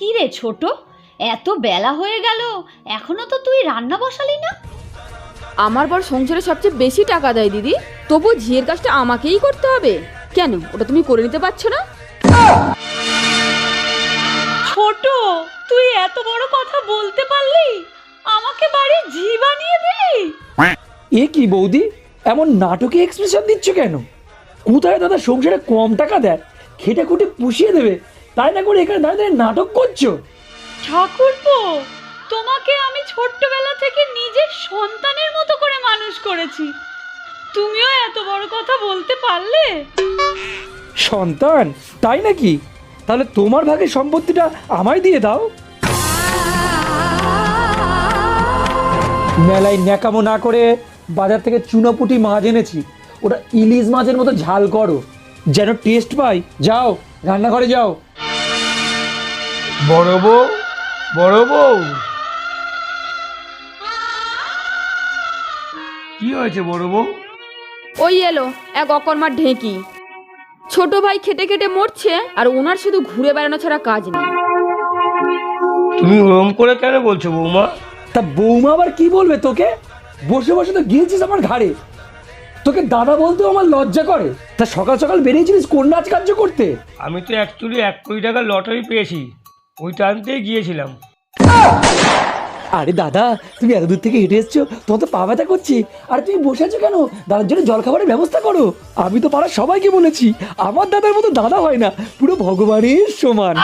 কি রে ছোট, এত বেলা হয়ে গেল, এখনো তো তুই রান্না বসালি না? আমার বর সংসারে সবচেয়ে বেশি টাকা দেয় দিদি, তবু ঝিয়ের কাজটা আমাকেই করতে হবে। কেন, ওটা তুমি করে নিতে পারছো না? ছোট, তুই এত বড় কথা বলতে পারলি? আমাকে বাড়ি ঝি বানিয়ে দিলি? এ কি বৌদি, এমন নাটকে এক্সপ্রেশন দিচ্ছ কেন? কোথায় দাদা সংসারে কম টাকা দেয়, খেটে খুঁটে পুষিয়ে দেবে, তাই না করে এখানে দাঁড়িয়ে দাঁড়িয়ে নাটক করছো? ঠাকুরপো, তোমাকে আমি ছোট্টবেলা থেকে নিজের সন্তানের মতো করে মানুষ করেছি, তুমিও এত বড় কথা বলতে পারলে? সন্তান, তাই নাকি? তাহলে তোমার ভাগের সম্পত্তিটা আমায় দিয়ে দাও। মেলায় ন্যাকামো না করে বাজার থেকে চুনোপুটি মাছ এনেছি, ওটা ইলিশ মাছের মতো ঝাল করো, যেন টেস্ট পাই। যাও রান্নাঘরে যাও। বড় বউ, বড় বউ, কি হয়েছে বড় বউ? ওই এলো এক অকর্মার ঢেঁকি। ছোট ভাই খেটে খেটে মরছে, আর ওনার শুধু ঘুরে বেড়ানো ছাড়া কাজ নেই। তুমি ওরম করে কেন বলছো বৌমা? তা বৌমা আবার কি বলবে তোকে? বসে বসে তো গিয়েছিস আমার ঘাড়ে, তোকে দাদা বলতেও আমার লজ্জা করে। তা সকাল সকাল বেরিয়েছিলিস কোন নাচ কার্য করতে? আমি তো অ্যাকচুয়ালি 1 কোটি টাকার লটারি পেয়েছি, ওইটা আনতেই গিয়েছিলাম। আরে দাদা, তুমি এত দূর থেকে হেঁটে এসছো, তোমার তো পা ব্যথা করছি, আর তুমি বসে আছো কেন? দাদার জন্য জলখাবারের ব্যবস্থা করো। আমি তো পাড়ার সবাইকে বলেছি, আমার দাদার মতো দাদা হয় না, পুরো ভগবানের সমান।